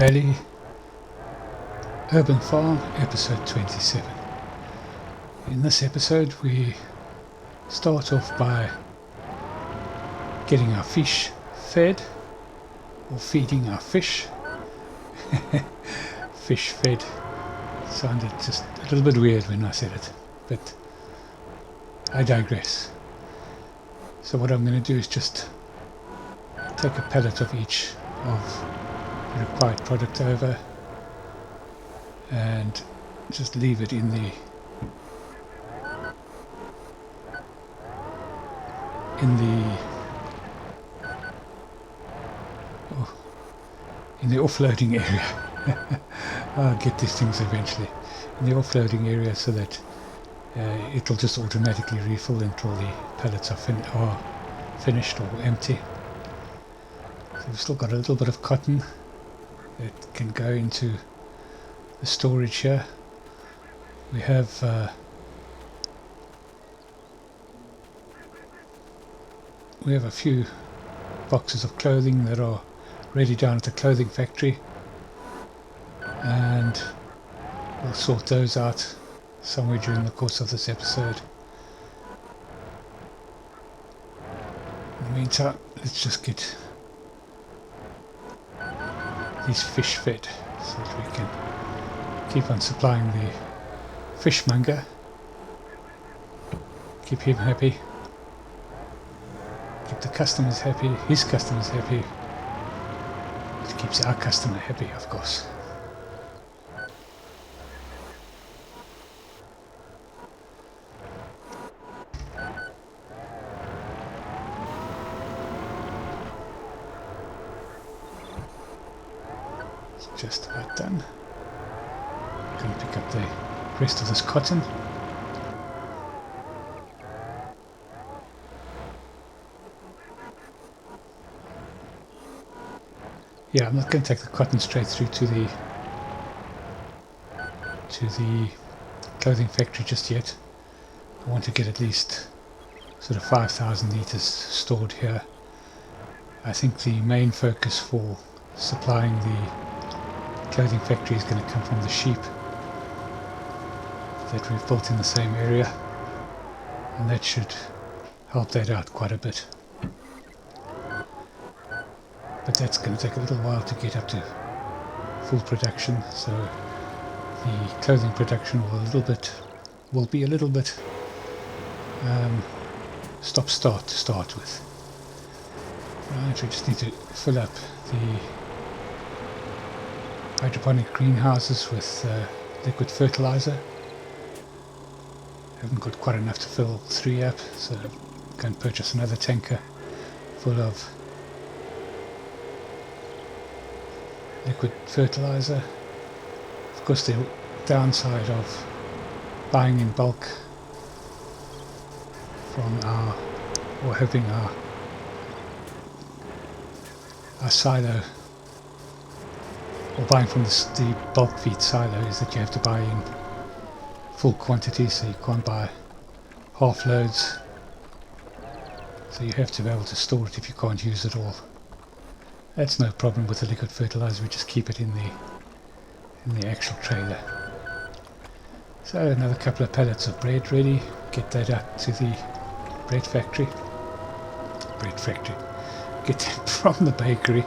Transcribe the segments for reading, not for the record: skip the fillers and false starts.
Valley Urban Farm, episode 27. In this episode we start off by getting our fish fed, or feeding our fish. Fish fed sounded just a little bit weird when I said it, but I digress. So what I'm going to do is just take a pallet of each of the required product over and just leave it in the offloading area. I'll get these things eventually. In the offloading area, so that it'll just automatically refill until the pallets are finished or empty. So we've still got a little bit of cotton that can go into the storage here. We have a few boxes of clothing that are ready down at the clothing factory, and we'll sort those out somewhere during the course of this episode. In the meantime, let's just get these fish fed so that we can keep on supplying the fishmonger, keep him happy, keep the customers happy, his customers happy. It keeps our customer happy, of course. It's just about done. Going to pick up the rest of this cotton. Yeah, I'm not going to take the cotton straight through to the clothing factory just yet. I want to get at least sort of 5,000 litres stored here. I think the main focus for supplying the clothing factory is going to come from the sheep that we've built in the same area, and that should help that out quite a bit. But that's going to take a little while to get up to full production, so the clothing production will be a little bit stop-start to start with. Right, we just need to fill up the hydroponic greenhouses with liquid fertilizer. Haven't got quite enough to fill 3 up, so I'm going to purchase another tanker full of liquid fertilizer. Of course, the downside of buying in bulk from having our silo, or buying from the bulk feed silo, is that you have to buy in full quantities, so you can't buy half loads. So you have to be able to store it if you can't use it all. That's no problem with the liquid fertilizer, we just keep it in the actual trailer. So another couple of pallets of bread ready, get that up to the bread factory. Get that from the bakery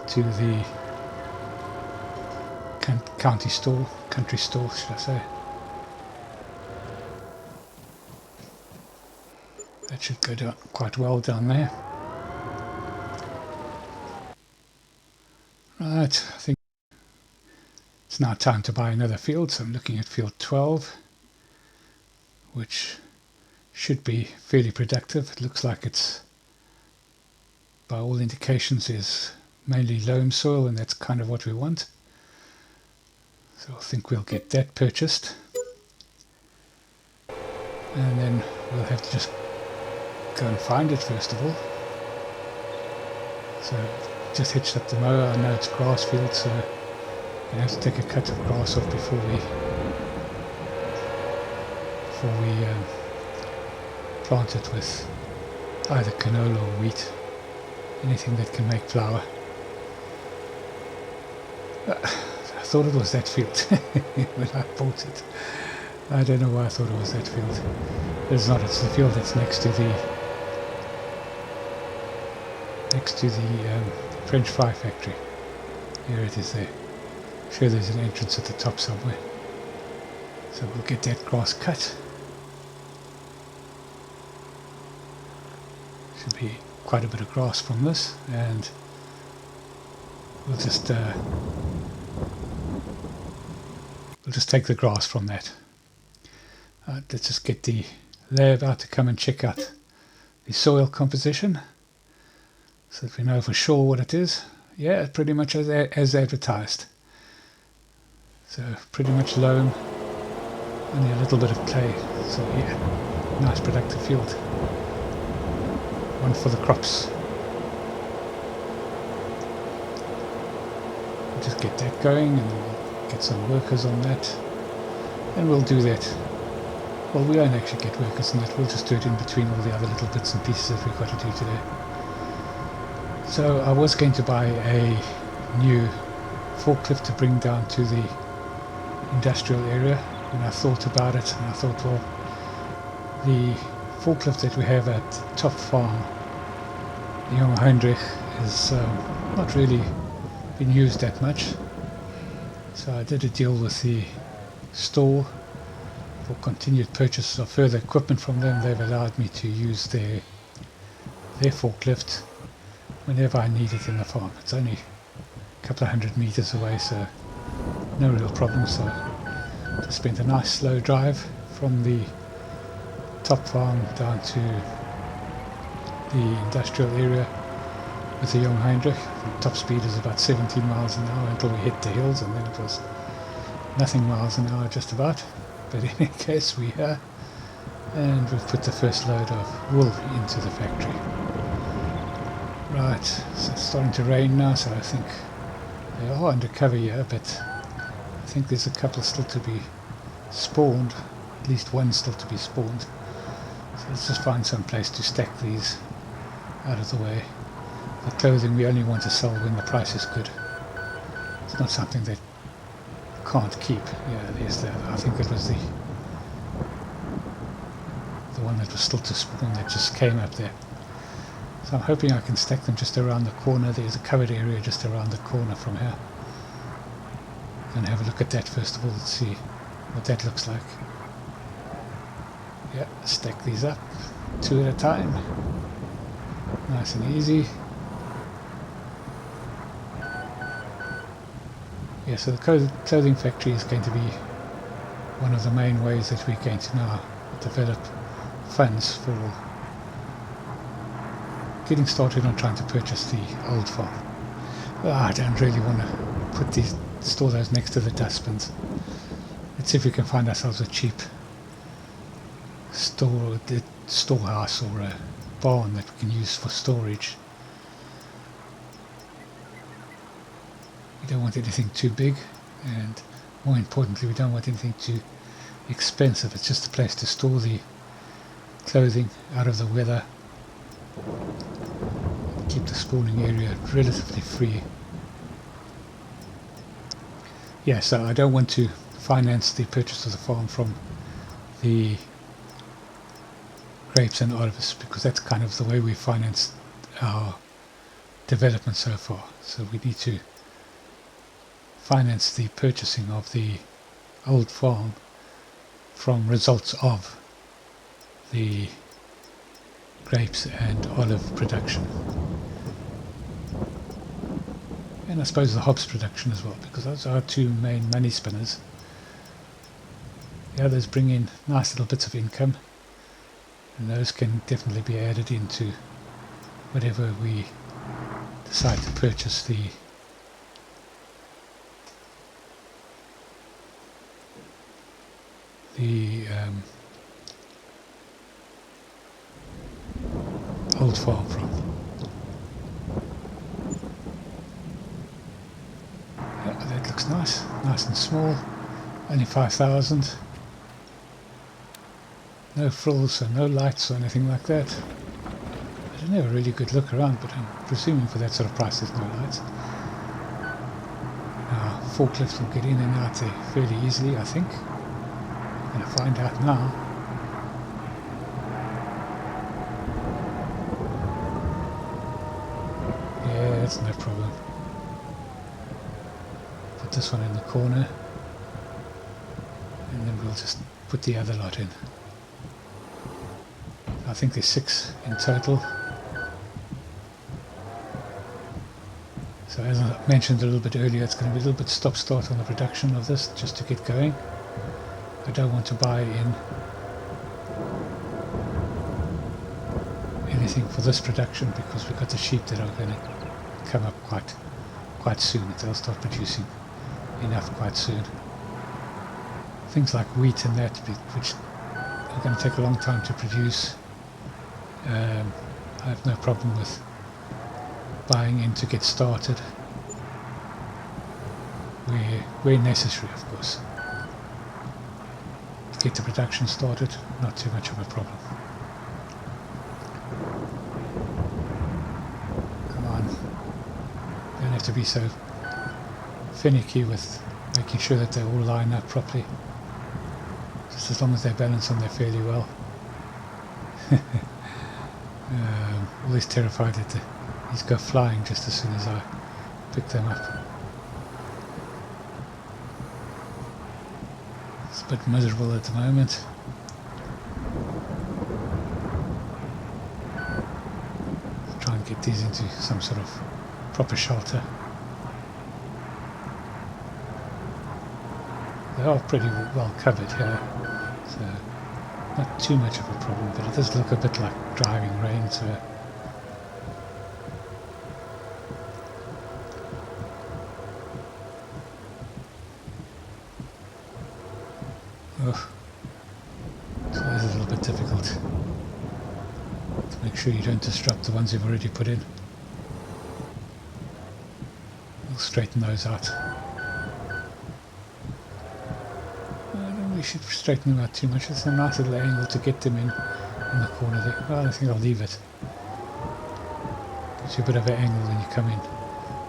to the country store, should I say. That should go down quite well down there. Right, I think it's now time to buy another field, so I'm looking at field 12, which should be fairly productive. It looks like it's, by all indications, is mainly loam soil, and that's kind of what we want. So I think we'll get that purchased, and then we'll have to just go and find it first of all. So just hitched up the mower. I know it's grass field, so I have to take a cut of grass off before we plant it with either canola or wheat, anything that can make flour. I thought it was that field when I bought it. I don't know why I thought it was that field. It's not. It's the field that's next to the French fry factory. Here it is there. I'm sure there's an entrance at the top somewhere. So we'll get that grass cut. Should be quite a bit of grass from this, and we'll just take the grass from that. Let's just get the lab out to come and check out the soil composition, so that we know for sure what it is. Yeah, pretty much as advertised. So pretty much loam, only a little bit of clay. So yeah, nice productive field. One for the crops. We'll just get that going, and we'll get some workers on that, and we'll do that. Well, we won't actually get workers on that. We'll just do it in between all the other little bits and pieces that we've got to do today. So I was going to buy a new forklift to bring down to the industrial area, and I thought about it, and I thought, well, the forklift that we have at Top Farm, the Young Heinrich, is not really been used that much. So I did a deal with the store for continued purchase of further equipment from them. They've allowed me to use their forklift whenever I need it in the farm. It's only a couple of 100 meters away, so no real problem. So just spent a nice slow drive from the Top Farm down to the industrial area with the Young Heinrich. The top speed is about 17 miles an hour until we hit the hills, and then it was nothing miles an hour just about. But in any case, we're here, and we've put the first load of wool into the factory. Right, so it's starting to rain now, so I think they are under cover here, but I think there's a couple still to be spawned, at least one still to be spawned. So let's just find some place to stack these out of the way. The clothing we only want to sell when the price is good. It's not something that can't keep. Yeah, there's the, I think it was the one that was still to spawn that just came up there. So I'm hoping I can stack them just around the corner. There's a covered area just around the corner from here. Going to have a look at that first of all and see what that looks like. Yeah, stack these up, two at a time. Nice and easy. Yeah, so the clothing factory is going to be one of the main ways that we're going to now develop funds for getting started on trying to purchase the old farm. Well, I don't really want to store those next to the dustbins. Let's see if we can find ourselves a cheap storehouse or a barn that we can use for storage. We don't want anything too big, and more importantly, we don't want anything too expensive. It's just a place to store the clothing out of the weather, keep the spawning area relatively free. Yeah, so I don't want to finance the purchase of the farm from the grapes and olives, because that's kind of the way we financed our development so far. So we need to finance the purchasing of the old farm from results of the grapes and olive production, and I suppose the hops production as well, because those are our two main money spinners. The others bring in nice little bits of income, and those can definitely be added into whatever we decide to purchase the old farm from. Yeah, that looks nice and small, only 5,000. No frills and no lights or anything like that. I didn't have a really good look around, but I'm presuming for that sort of price there's no lights. Now, forklift will get in and out there fairly easily, I think. I'm going to find out now. Yeah, that's no problem. Put this one in the corner, and then we'll just put the other lot in. I think there's 6 in total. So as I mentioned a little bit earlier, it's going to be a little bit stop-start on the production of this just to get going. I don't want to buy in anything for this production because we've got the sheep that are going to come up quite soon. They'll start producing enough quite soon. Things like wheat and that, which are going to take a long time to produce, I have no problem with buying in to get started where necessary, of course. To get the production started, not too much of a problem. Come on, don't have to be so finicky with making sure that they all line up properly. Just as long as they balance on there fairly well. Always terrified that these go flying just as soon as I pick them up. It's a bit miserable at the moment. Try and get these into some sort of proper shelter. They are pretty well covered here, so not too much of a problem, but it does look a bit like driving rain, so so this is a little bit difficult to make sure you don't disrupt the ones you've already put in. We'll straighten those out. We should straighten them out too much. It's a nice little angle to get them in the corner there. Well, I think I'll leave it. Gives you a bit of an angle when you come in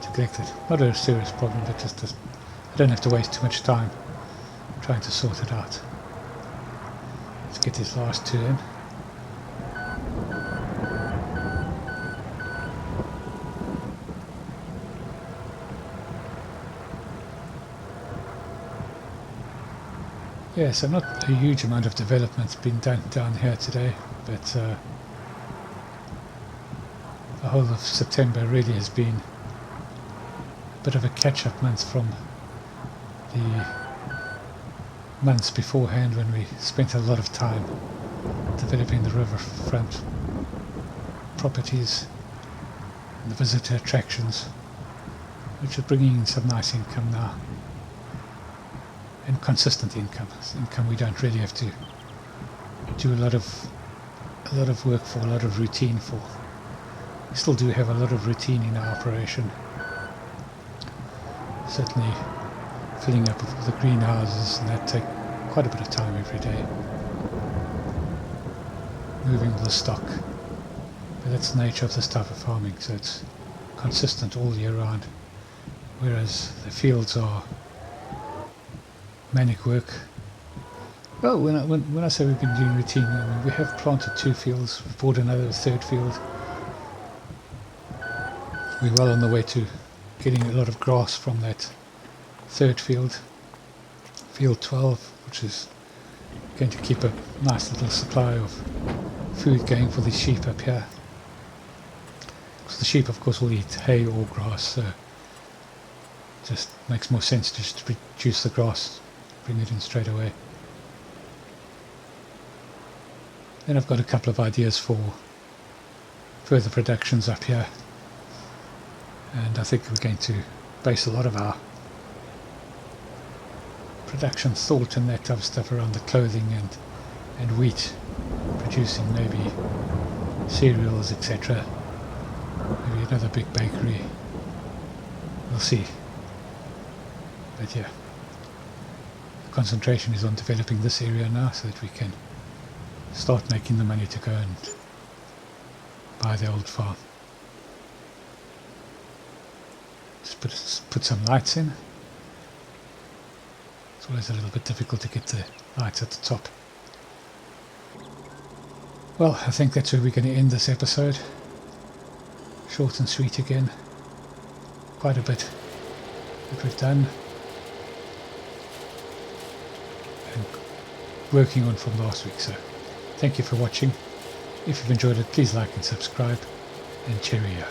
to collect it. Not a serious problem, but just I don't have to waste too much time trying to sort it out. Let's get these last 2 in. Yes, not a huge amount of development's been done down here today, but the whole of September really has been a bit of a catch-up month from the months beforehand when we spent a lot of time developing the riverfront properties and the visitor attractions, which are bringing in some nice income now. And consistent income we don't really have to do a lot of work for, a lot of routine for. We still do have a lot of routine in our operation. Certainly filling up the greenhouses, and that take quite a bit of time every day. Moving all the stock, but that's the nature of this type of farming, so it's consistent all year round. Whereas the fields are manic work. Well, when I say we've been doing routine, I mean, we have planted 2 fields, we've bought another 3rd field. We're well on the way to getting a lot of grass from that 3rd field, field 12, which is going to keep a nice little supply of food going for the sheep up here. Because the sheep, of course, will eat hay or grass, so it just makes more sense just to produce the grass, bring it in straight away. Then I've got a couple of ideas for further productions up here, and I think we're going to base a lot of our production thought and that type of stuff around the clothing and wheat, producing maybe cereals, etc. Maybe another big bakery. We'll see. But yeah, the concentration is on developing this area now so that we can start making the money to go and buy the old farm. Just put some lights in. It's always a little bit difficult to get the lights at the top. Well, I think that's where we're going to end this episode. Short and sweet again. Quite a bit that we've done and working on from last week. So thank you for watching. If you've enjoyed it, please like and subscribe, and cheerio.